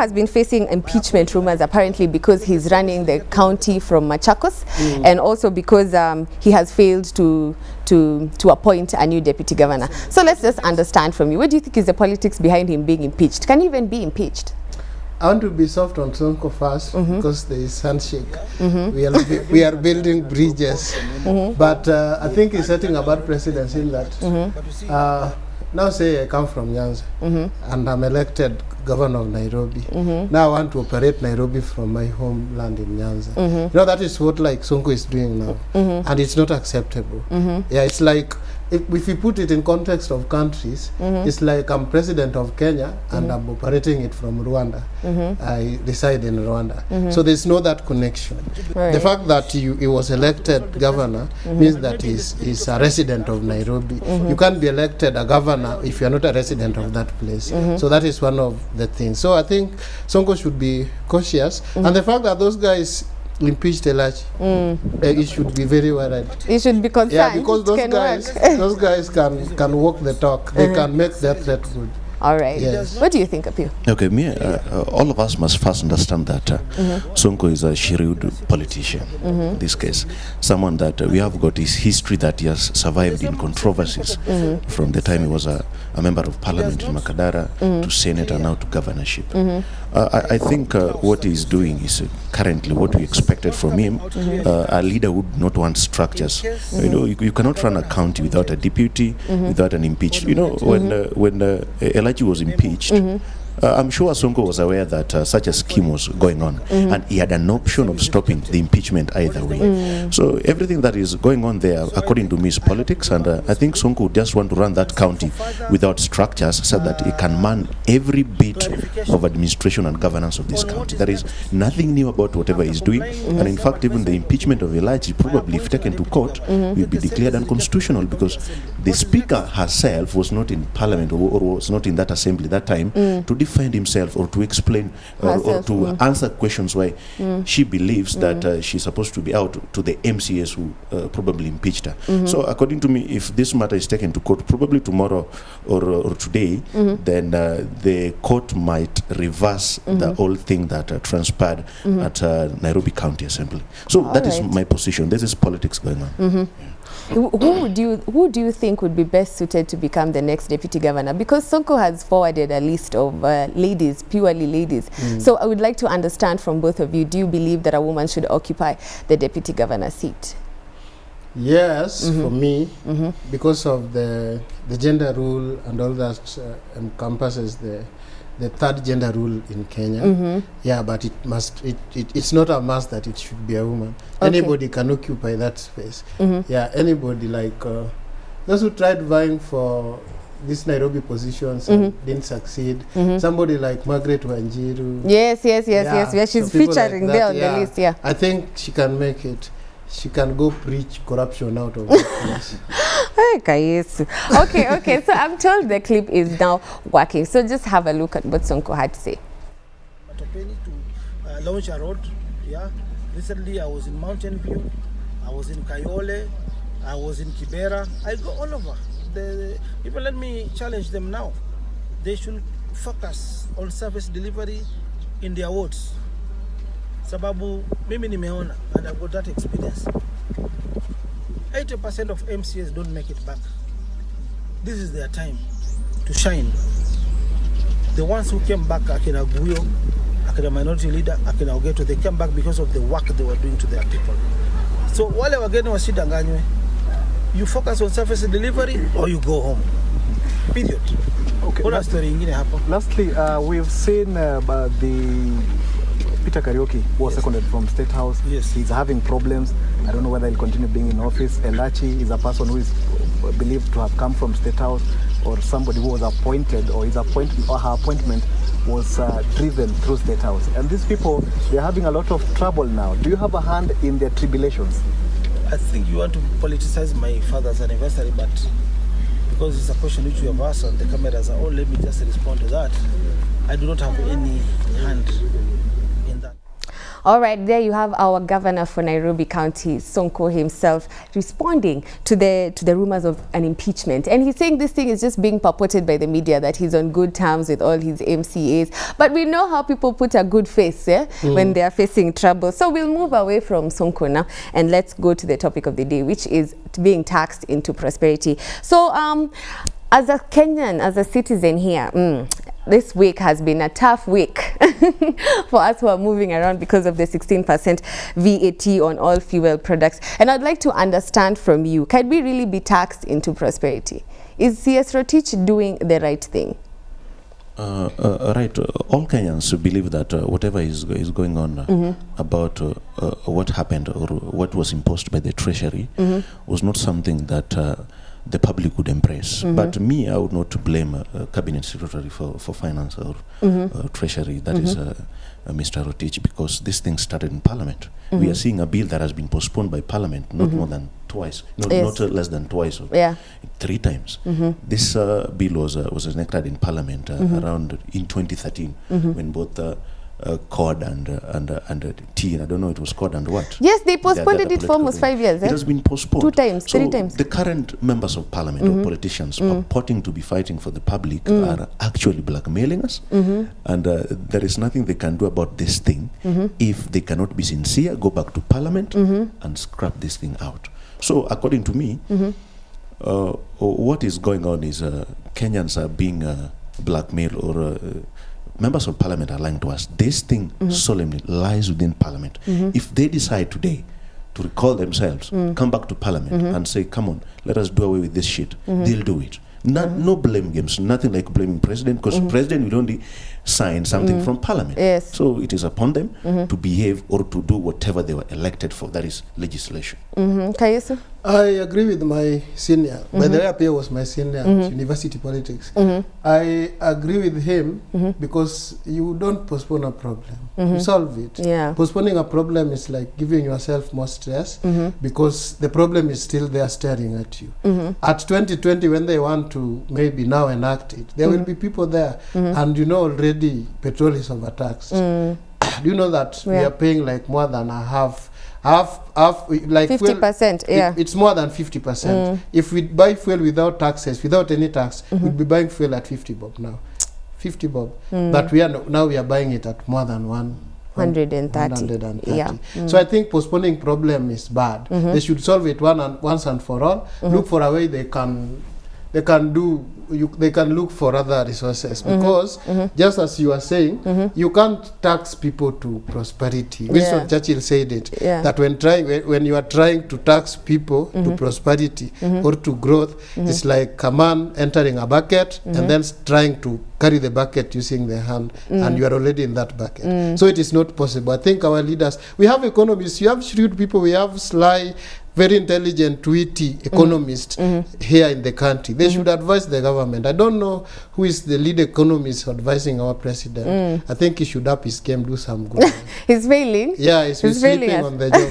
has been facing impeachment rumors apparently because he's running the county from Machakos, and also because he has failed to appoint a new deputy governor. So let's just understand from you, what do you think is the politics behind him being impeached? Can he even be impeached? I want to be soft on Sonko first because there is handshake. We are building bridges, but I think he's setting a bad precedence in that. Now say I come from Nyanza and I'm elected governor of Nairobi. Now I want to operate Nairobi from my homeland in Nyanza. You know, that is what like Sonko is doing now, and it's not acceptable. Yeah, it's like if you put it in context of countries, it's like I'm president of Kenya and I'm operating it from Rwanda. I reside in Rwanda. So there's no that connection. Right. The fact that he was elected governor means that he's a resident of Nairobi. You can't be elected a governor if you're not a resident of that place. So that is one of the things. So I think Sonko should be cautious. And the fact that those guys impeached Elachi, it should be very worried. He should be concerned. Yeah, because those guys can walk the talk. They can make that threat good. All right. Yes. What do you think, Apio? Okay, all of us must first understand that Sonko is a shrewd politician. In this case, someone that we have got his history that he has survived in controversies from the time he was a member of parliament in Makadara to senator, now to governorship. I think what he's doing is currently what we expected from him. A leader would not want structures. You know, you cannot run a county without a deputy, without an impeached. You know, when Elijah was impeached, I'm sure Sonko was aware that such a scheme was going on, and he had an option of stopping the impeachment either way. So everything that is going on there, according to me, is politics, and I think Sonko would just want to run that county without structures so that he can man every bit of administration and governance of this county. There is nothing new about whatever he's doing, and in fact, even the impeachment of Elijah, probably if taken to court, will be declared unconstitutional because the speaker herself was not in parliament or was not in that assembly that time to defend himself or to explain or to answer questions why she believes that she's supposed to be out to the MCS who probably impeached her. So according to me, if this matter is taken to court, probably tomorrow or today, then the court might reverse the whole thing that transpired at Nairobi County Assembly. So that is my position. This is politics going on. Who do you think would be best suited to become the next deputy governor? Because Sonko has forwarded a list of ladies, purely ladies. So I would like to understand from both of you, do you believe that a woman should occupy the deputy governor seat? Yes, for me, because of the gender rule and all that encompasses the third gender rule in Kenya. Yeah, but it's not a must that it should be a woman. Anybody can occupy that space. Yeah, anybody, like those who tried vying for these Nairobi positions and didn't succeed. Somebody like Margaret Wanjiru. Yes. She's featuring there on the list. Yeah, I think she can make it. She can go preach corruption out of that place. Okay, so I'm told the clip is now working. So just have a look at what Sonko had to say. To launch a road, yeah. Recently I was in Mountain View, I was in Kayole, I was in Kibera. I go all over. The people, let me challenge them now. They should focus on service delivery in their wards. Sababu mimi nimeona and I've got that experience. 80% of MCS don't make it back. This is their time to shine. The ones who came back, Akina Guyo, Akina Minority Leader, Akina Ogeto, they came back because of the work they were doing to their people. So wale wageni wasidanganywe, you focus on service delivery or you go home. Period. Okay. Lastly, we've seen the Peter Kariuki was seconded from State House. Yes. He's having problems. I don't know whether he'll continue being in office. Elachi is a person who is believed to have come from State House, or somebody who was appointed, or his appointment or her appointment was driven through State House. And these people, they're having a lot of trouble now. Do you have a hand in their tribulations? I think you want to politicize my father's anniversary, but because it's a question which you have asked and the cameras are on, let me just respond to that. I do not have any hand in that. All right, there you have our governor for Nairobi County, Sonko himself, responding to the rumors of an impeachment. And he's saying this thing is just being purported by the media, that he's on good terms with all his MCAs. But we know how people put a good face when they are facing trouble. So we'll move away from Sonko now and let's go to the topic of the day, which is being taxed into prosperity. So as a Kenyan, as a citizen here, this week has been a tough week for us who are moving around because of the 16% VAT on all fuel products. And I'd like to understand from you, can we really be taxed into prosperity? Is CS Rotich doing the right thing? Right. All Kenyans believe that whatever is going on about what happened or what was imposed by the Treasury was not something that the public would embrace. But me, I would not blame Cabinet Secretary for Finance or Treasury, that is Mr. Rotich, because this thing started in Parliament. We are seeing a bill that has been postponed by Parliament not more than twice, not less than twice, or 3 times. This bill was enacted in Parliament around in 2013 when both COD and T, I don't know, it was COD and what? Yes, they postponed it for almost 5 years. It has been postponed 2 times, 3 so times. The current members of Parliament or politicians purporting to be fighting for the public are actually blackmailing us, and there is nothing they can do about this thing. If they cannot be sincere, go back to Parliament and scrap this thing out. So according to me, what is going on is Kenyans are being blackmailed, or members of Parliament are lying to us. This thing solemnly lies within Parliament. If they decide today to recall themselves, come back to Parliament and say, come on, let us do away with this shit, they'll do it. No blame games, nothing like blaming President, because President will only sign something from Parliament. Yes. So it is upon them to behave or to do whatever they were elected for, that is legislation. Kayesu? I agree with my senior. By the way, Apia was my senior at university politics. I agree with him because you don't postpone a problem. You solve it. Yeah. Postponing a problem is like giving yourself more stress because the problem is still there staring at you. At 2020, when they want to maybe now enact it, there will be people there. And you know already petrol is overtaxed. Do you know that we are paying like more than a half, like 50%, fuel, it's more than 50%. If we buy fuel without taxes, without any tax, we'd be buying fuel at 50 bob now. 50 bob. But we are now we are buying it at more than 130. Yeah. So I think postponing problem is bad. They should solve it once and for all. Look for a way they can look for other resources, because just as you are saying, you can't tax people to prosperity. Winston Churchill said it, that when you are trying to tax people to prosperity or to growth, it's like a man entering a bucket and then trying to carry the bucket using the hand, and you are already in that bucket. So it is not possible. I think our leaders, we have economists, you have shrewd people, we have sly, very intelligent, witty economists here in the country. They should advise the government. I don't know who is the lead economist advising our president. I think he should up his game, do some good. He's failing. Yeah, he's sleeping on the job.